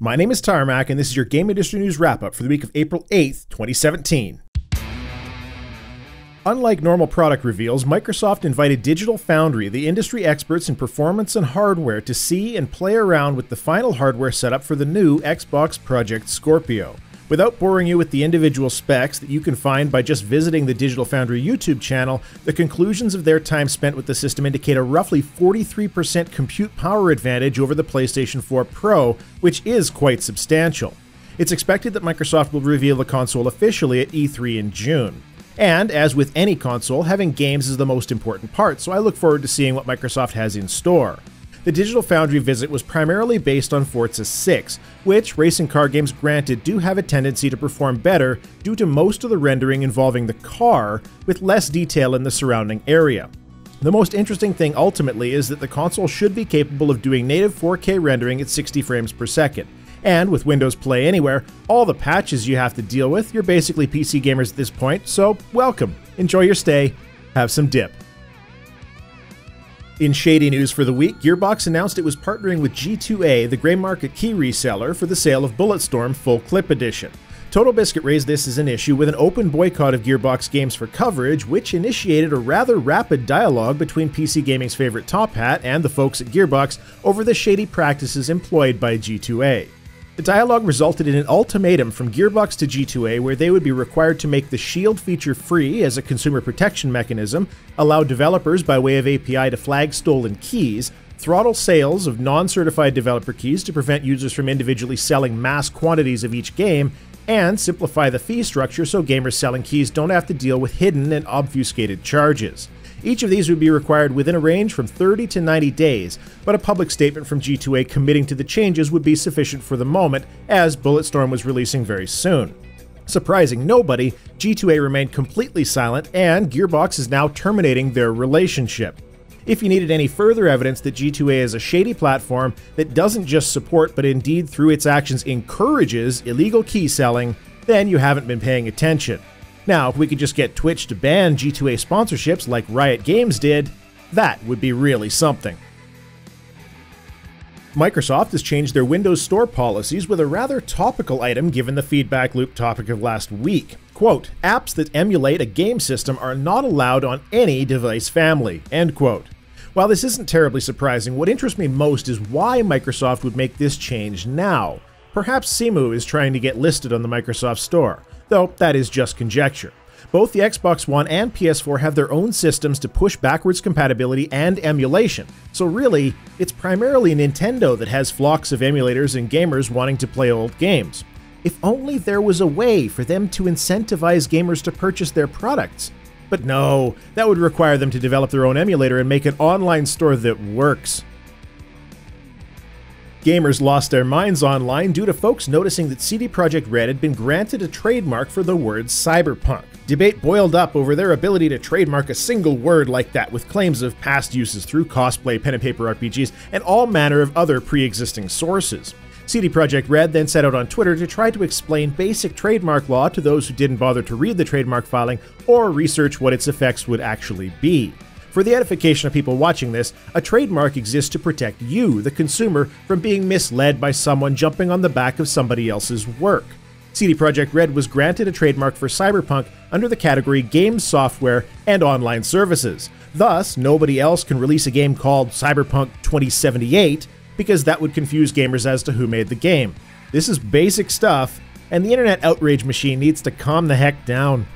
My name is Tarmack, and this is your Game Industry News Wrap-Up for the week of April 8th, 2017. Unlike normal product reveals, Microsoft invited Digital Foundry, the industry experts in performance and hardware, to see and play around with the final hardware setup for the new Xbox Project Scorpio. Without boring you with the individual specs that you can find by just visiting the Digital Foundry YouTube channel, the conclusions of their time spent with the system indicate a roughly 43% compute power advantage over the PlayStation 4 Pro, which is quite substantial. It's expected that Microsoft will reveal the console officially at E3 in June. And, as with any console, having games is the most important part, so I look forward to seeing what Microsoft has in store. The Digital Foundry visit was primarily based on Forza 6, which, racing car games granted, do have a tendency to perform better due to most of the rendering involving the car, with less detail in the surrounding area. The most interesting thing ultimately is that the console should be capable of doing native 4K rendering at 60 frames per second. And with Windows Play Anywhere, all the patches you have to deal with, you're basically PC gamers at this point, so welcome, enjoy your stay, have some dip. In Shady news for the week, Gearbox announced it was partnering with G2A, the grey market key reseller, for the sale of Bulletstorm Full Clip Edition. TotalBiscuit raised this as an issue with an open boycott of Gearbox games for coverage, which initiated a rather rapid dialogue between PC gaming's favorite top hat and the folks at Gearbox over the shady practices employed by G2A. The dialogue resulted in an ultimatum from Gearbox to G2A where they would be required to make the Shield feature free as a consumer protection mechanism, allow developers by way of API to flag stolen keys, throttle sales of non-certified developer keys to prevent users from individually selling mass quantities of each game, and simplify the fee structure so gamers selling keys don't have to deal with hidden and obfuscated charges. Each of these would be required within a range from 30 to 90 days, but a public statement from G2A committing to the changes would be sufficient for the moment, as Bulletstorm was releasing very soon. Surprising nobody, G2A remained completely silent, and Gearbox is now terminating their relationship. If you needed any further evidence that G2A is a shady platform that doesn't just support but indeed through its actions encourages illegal key selling, then you haven't been paying attention. Now, if we could just get Twitch to ban G2A sponsorships like Riot Games did, that would be really something. Microsoft has changed their Windows Store policies with a rather topical item given the feedback loop topic of last week. Quote, apps that emulate a game system are not allowed on any device family, end quote. While this isn't terribly surprising, what interests me most is why Microsoft would make this change now. Perhaps Simu is trying to get listed on the Microsoft Store, though that is just conjecture. Both the Xbox One and PS4 have their own systems to push backwards compatibility and emulation, so really, it's primarily Nintendo that has flocks of emulators and gamers wanting to play old games. If only there was a way for them to incentivize gamers to purchase their products. But no, that would require them to develop their own emulator and make an online store that works. Gamers lost their minds online due to folks noticing that CDProjekt had been granted a trademark for the word Cyberpunk. Debate boiled up over their ability to trademark a single word like that, with claims of past uses through cosplay, pen and paper RPGs, and all manner of other pre-existing sources. CDProjekt then set out on Twitter to try to explain basic trademark law to those who didn't bother to read the trademark filing or research what its effects would actually be. For the edification of people watching this, a trademark exists to protect you, the consumer, from being misled by someone jumping on the back of somebody else's work. CDProjekt was granted a trademark for Cyberpunk under the category Game Software and Online Services. Thus, nobody else can release a game called Cyberpunk 2078 because that would confuse gamers as to who made the game. This is basic stuff, and the internet outrage machine needs to calm the heck down.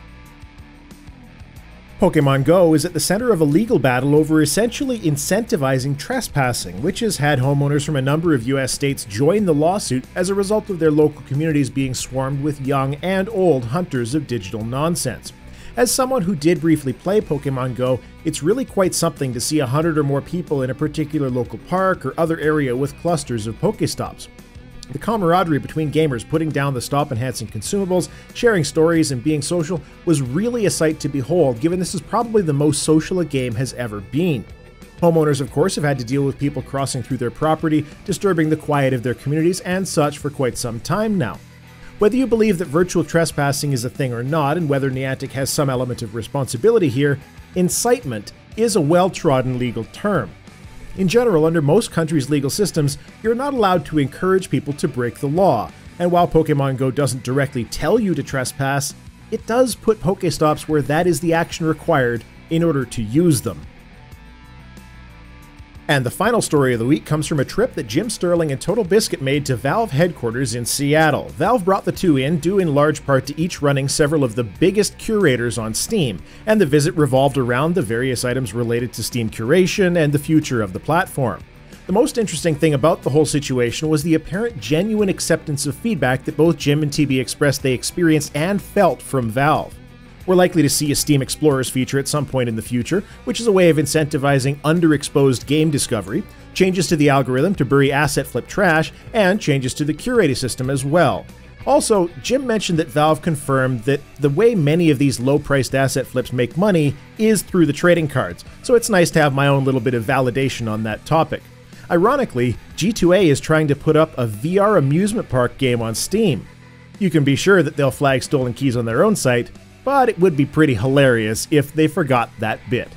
Pokemon Go is at the center of a legal battle over essentially incentivizing trespassing, which has had homeowners from a number of US states join the lawsuit as a result of their local communities being swarmed with young and old hunters of digital nonsense. As someone who did briefly play Pokemon Go, it's really quite something to see 100 or more people in a particular local park or other area with clusters of Pokestops. The camaraderie between gamers putting down the stop-enhancing consumables, sharing stories, and being social was really a sight to behold, given this is probably the most social a game has ever been. Homeowners, of course, have had to deal with people crossing through their property, disturbing the quiet of their communities, and such for quite some time now. Whether you believe that virtual trespassing is a thing or not, and whether Niantic has some element of responsibility here, incitement is a well-trodden legal term. In general, under most countries' legal systems, you're not allowed to encourage people to break the law, and while Pokemon Go doesn't directly tell you to trespass, it does put Pokestops where that is the action required in order to use them. And the final story of the week comes from a trip that Jim Sterling and TotalBiscuit made to Valve headquarters in Seattle. Valve brought the two in, due in large part to each running several of the biggest curators on Steam, and the visit revolved around the various items related to Steam curation and the future of the platform. The most interesting thing about the whole situation was the apparent genuine acceptance of feedback that both Jim and TB expressed they experienced and felt from Valve. We're likely to see a Steam Explorers feature at some point in the future, which is a way of incentivizing underexposed game discovery, changes to the algorithm to bury asset flip trash, and changes to the curating system as well. Also, Jim mentioned that Valve confirmed that the way many of these low-priced asset flips make money is through the trading cards, so it's nice to have my own little bit of validation on that topic. Ironically, G2A is trying to put up a VR amusement park game on Steam. You can be sure that they'll flag stolen keys on their own site, but it would be pretty hilarious if they forgot that bit.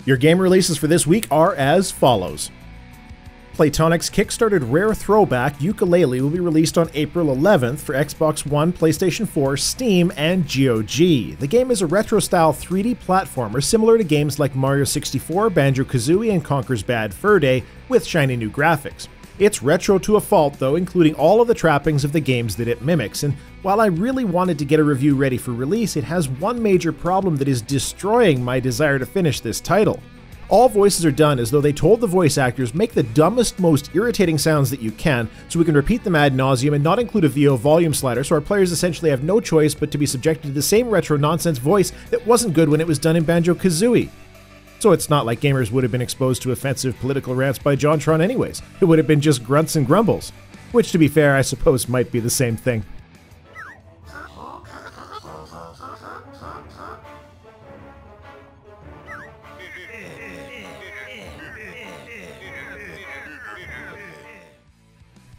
Your game releases for this week are as follows. Playtonic's kickstarted rare throwback Ukulele will be released on April 11th for Xbox One, PlayStation 4, Steam, and GOG. The game is a retro-style 3D platformer similar to games like Mario 64, Banjo-Kazooie, and Conker's Bad Fur Day, with shiny new graphics. It's retro to a fault though, including all of the trappings of the games that it mimics, and while I really wanted to get a review ready for release, it has one major problem that is destroying my desire to finish this title. All voices are done as though they told the voice actors make the dumbest, most irritating sounds that you can, so we can repeat them ad nauseum and not include a VO volume slider, so our players essentially have no choice but to be subjected to the same retro nonsense voice that wasn't good when it was done in Banjo-Kazooie. So it's not like gamers would have been exposed to offensive political rants by JonTron anyways. It would have been just grunts and grumbles. Which, to be fair, I suppose might be the same thing.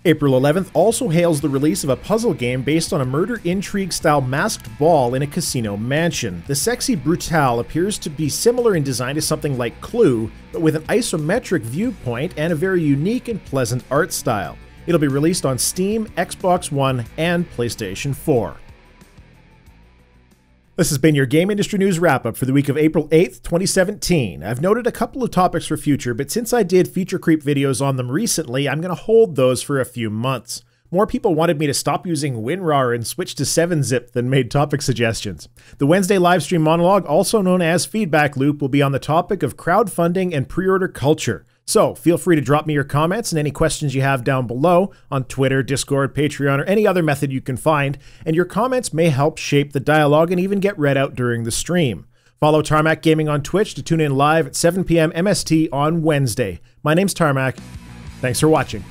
April 11th also hails the release of a puzzle game based on a murder intrigue-style masked ball in a casino mansion. The sexy Brutale appears to be similar in design to something like Clue, but with an isometric viewpoint and a very unique and pleasant art style. It'll be released on Steam, Xbox One, and PlayStation 4. This has been your Game Industry News Wrap-Up for the week of April 8th, 2017. I've noted a couple of topics for future, but since I did feature creep videos on them recently, I'm going to hold those for a few months. More people wanted me to stop using WinRAR and switch to 7-zip than made topic suggestions. The Wednesday livestream monologue, also known as Feedback Loop, will be on the topic of crowdfunding and pre-order culture. So feel free to drop me your comments and any questions you have down below on Twitter, Discord, Patreon, or any other method you can find, and your comments may help shape the dialogue and even get read out during the stream. Follow Tarmack Gaming on Twitch to tune in live at 7 p.m. MST on Wednesday. My name's Tarmack. Thanks for watching.